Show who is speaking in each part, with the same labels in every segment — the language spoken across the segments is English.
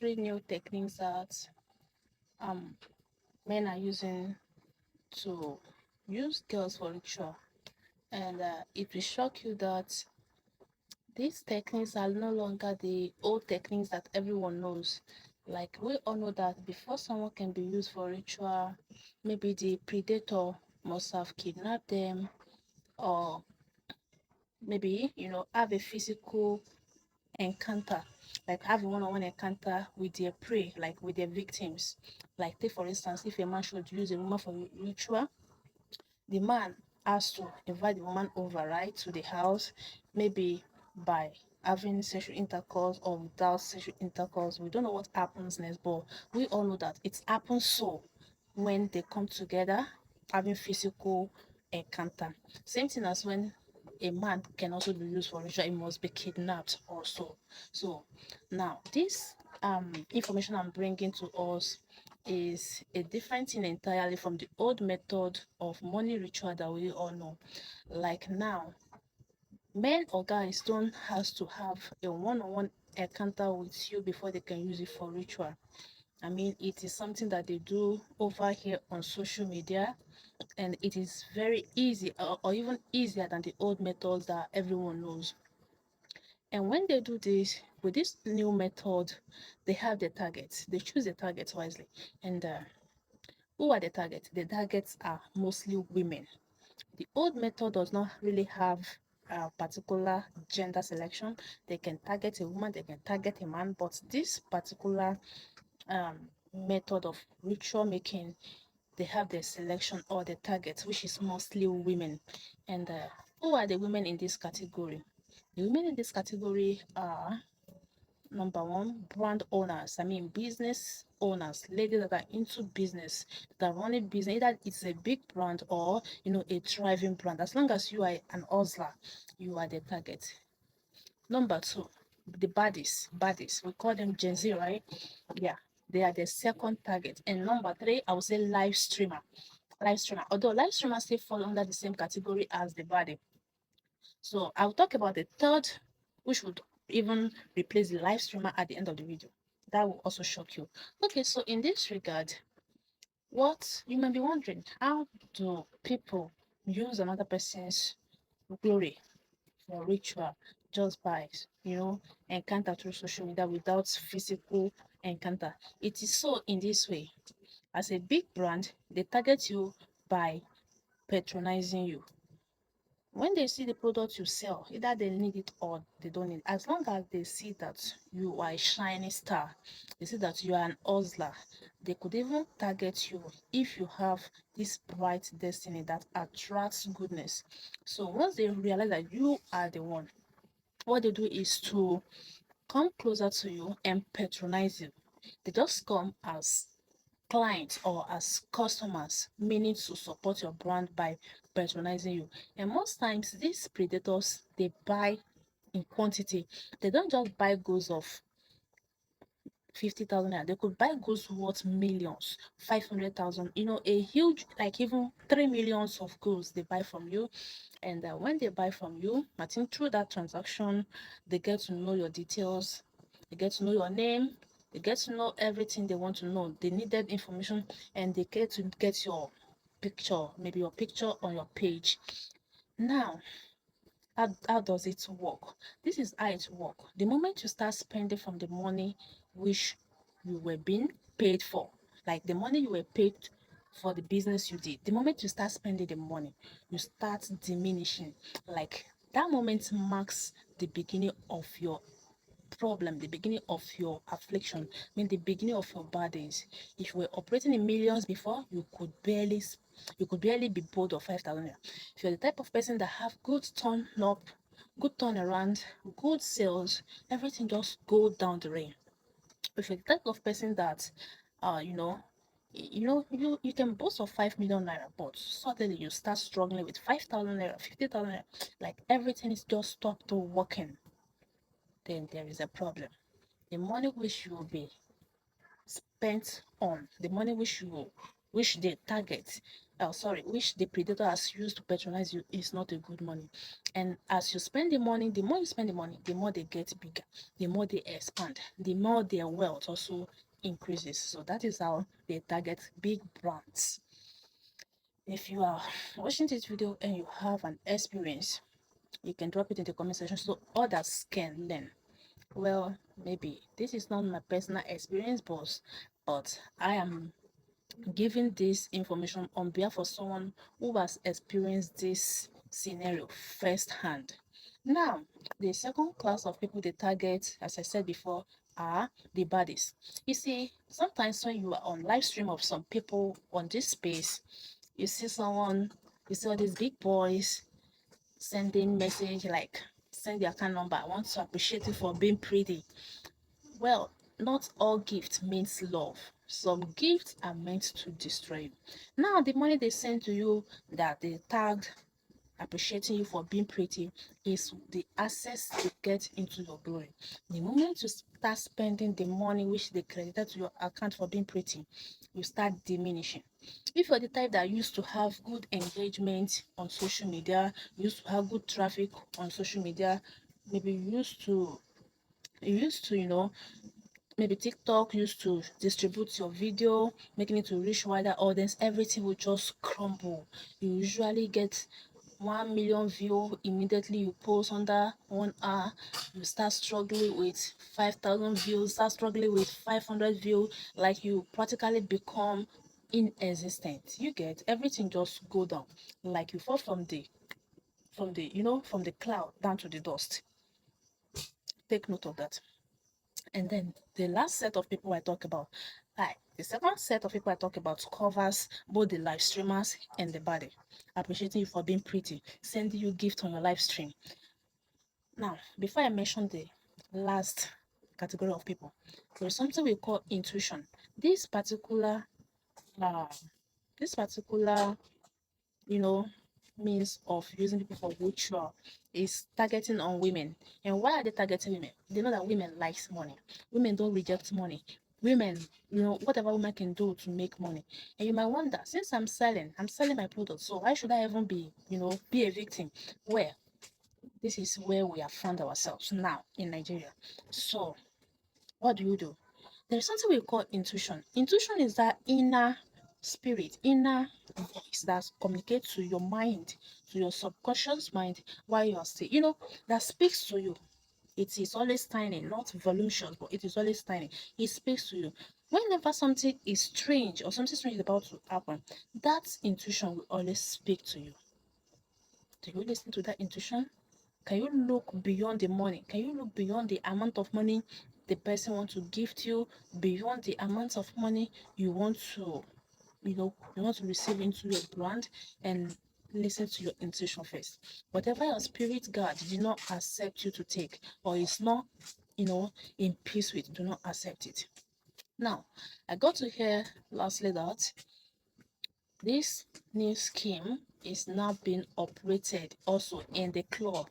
Speaker 1: three new techniques that um men are using to use girls for ritual, and it will shock you that these techniques are no longer the old techniques that everyone knows. Like we all know that before someone can be used for ritual, maybe the predator must have kidnapped them, or maybe have a physical encounter, like have a one-on-one encounter with their prey, like with their victims. Like take for instance, if a man should use a woman for ritual, the man has to invite the woman over, right, to the house, maybe by having sexual intercourse or without sexual intercourse. We don't know what happens next, but we all know that it happens so when they come together having physical encounter. Same thing as when a man can also be used for ritual, he must be kidnapped also. So now this information I'm bringing to us is a different thing entirely from the old method of money ritual that we all know. Like now, men or guys don't have to have a one-on-one encounter with you before they can use it for ritual. I mean, it is something that they do over here on social media, and it is very easy, or even easier than the old methods that everyone knows. And when they do this with this new method, they have the targets. They choose the targets wisely, and who are the targets? The targets are mostly women. The old method does not really have a particular gender selection. They can target a woman, they can target a man, but this particular method of ritual making, they have the selection or the target, which is mostly women. And who are the women in this category? The women in this category are number one, brand owners. I mean, business owners, ladies that are into business, that are running business. Either it's a big brand or a thriving brand. As long as you are an hustler, you are the target. Number two, the baddies. We call them Gen Z, right? Yeah, they are the second target. And number three, I would say live streamer. Live streamer. Although live streamers still fall under the same category as the baddie. So I'll talk about the third, which would even replace the live streamer at the end of the video. That will also shock you. Okay, so in this regard, what you might be wondering, how do people use another person's glory for ritual just by encounter through social media without physical encounter? It is so in this way. As a big brand, they target you by patronizing you. When they see the product you sell, either they need it or they don't need it. As long as they see that you are a shining star, they see that you are an hustler, they could even target you if you have this bright destiny that attracts goodness. So once they realize that you are the one, what they do is to come closer to you and patronize you. They just come as clients or as customers, meaning to support your brand by patronizing you. And most times, these predators, they buy in quantity. They don't just buy goods of 50,000 naira. They could buy goods worth millions, 500,000, a huge, like even 3 millions of goods they buy from you. And when they buy from you, I think through that transaction, they get to know your details, they get to know your name, they get to know everything they want to know. They needed information, and they get to get your picture, maybe your picture on your page. Now, how does it work? This is how it work. The moment you start spending from the money which you were being paid for, like the money you were paid for the business you did, the moment you start spending the money, you start diminishing. Like that moment marks the beginning of your problem, the beginning of your affliction, I mean the beginning of your bad days. If you were operating in millions before, you could barely be bold of 5,000 naira. If you're the type of person that have good turn up, good turnaround, good sales, everything just go down the rain. If you're the type of person that you can boast of 5 million naira, but suddenly you start struggling with 5,000 naira, 50,000 naira, like everything is just stopped working, then there is a problem. The money which you will be spent on, the money which they target, which the predator has used to patronize you is not a good money. And as you spend the money, the more you spend the money, the more they get bigger, the more they expand, the more their wealth also increases. So that is how they target big brands. If you are watching this video and you have an experience, you can drop it in the comment section so others can learn. Well, maybe this is not my personal experience, but I am giving this information on behalf of someone who has experienced this scenario firsthand. Now, the second class of people they target, as I said before, are the baddies. You see, sometimes when you are on live stream of some people on this space, you see you see all these big boys sending message like, send your account number, I want to appreciate you for being pretty. Well, not all gifts means love. Some gifts are meant to destroy you. Now, the money they send to you that they tagged appreciating you for being pretty is the access to get into your glory. The moment you start spending the money which they credited to your account for being pretty, you start diminishing. If you're the type that used to have good engagement on social media, used to have good traffic on social media, maybe you used to maybe TikTok used to distribute your video, making it to reach wider audience, everything will just crumble. You usually get 1 million view immediately you post under 1 hour. You start struggling with 5,000 views, start struggling with 500 views, like you practically become inexistent. You get everything just go down, like you fall from the cloud down to the dust. Take note of that. And then the last set of people I talk about, like the second set of people I talk about covers both the live streamers and the body, appreciating you for being pretty, sending you gift on your live stream. Now, before I mention the last category of people, there's something we call intuition. This particular, uh, this particular you know, means of using people for ritual is targeting on women. And why are they targeting women? They know that women likes money. Women don't reject money. Women, whatever women can do to make money. And you might wonder, since I'm selling my product, so why should I even be a victim? Where this is where we have found ourselves now in Nigeria. So what do? There's something we call intuition. Intuition is that inner spirit, inner voice that communicates to your mind, to your subconscious mind while you are still, that speaks to you. It is always tiny, not voluptuous, but it is always tiny. It speaks to you. Whenever something is strange or something strange is about to happen, that intuition will always speak to you. Do you listen to that intuition? Can you look beyond the money? Can you look beyond the amount of money the person wants to gift you, beyond the amount of money you want to, receive into your brand, and listen to your intuition first. Whatever your spirit guide did not accept you to take, or is not, in peace with, do not accept it. Now, I got to hear lastly that this new scheme is now being operated also in the club.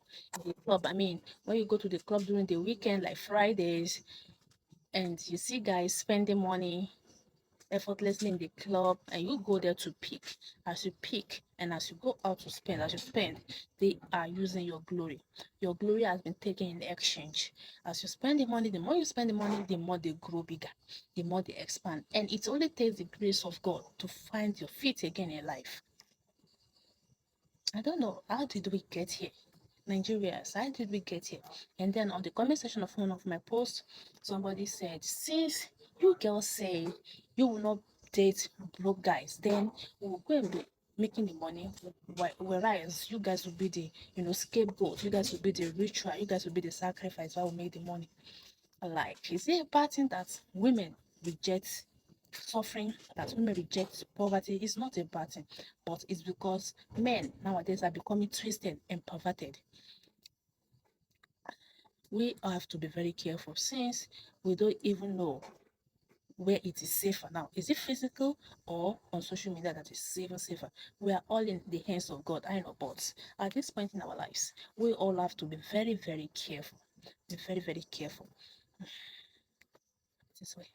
Speaker 1: I mean, when you go to the club during the weekend, like Fridays, and you see guys spending money effortlessly in the club, and you go there to pick. As you pick and as you go out to spend, as you spend, they are using your glory. Your glory has been taken in exchange. As you spend the money, the more you spend the money, the more they grow bigger, the more they expand. And it only takes the grace of God to find your feet again in life. I don't know, how did we get here? Nigerians, how did we get here? And then on the comment section of one of my posts, somebody said, since you girls say you will not date broke guys, then we'll go and be making the money, whereas you guys will be the scapegoat, you guys will be the ritual, you guys will be the sacrifice while we make the money. Like, is it a bad thing that women reject suffering, that women reject poverty? Is not a bad thing, but it's because men nowadays are becoming twisted and perverted. We have to be very careful, since we don't even know where it is safer now. Is it physical or on social media that is even safer? We are all in the hands of God, I know, but at this point in our lives, we all have to be very, very careful. Be very, very careful. This way.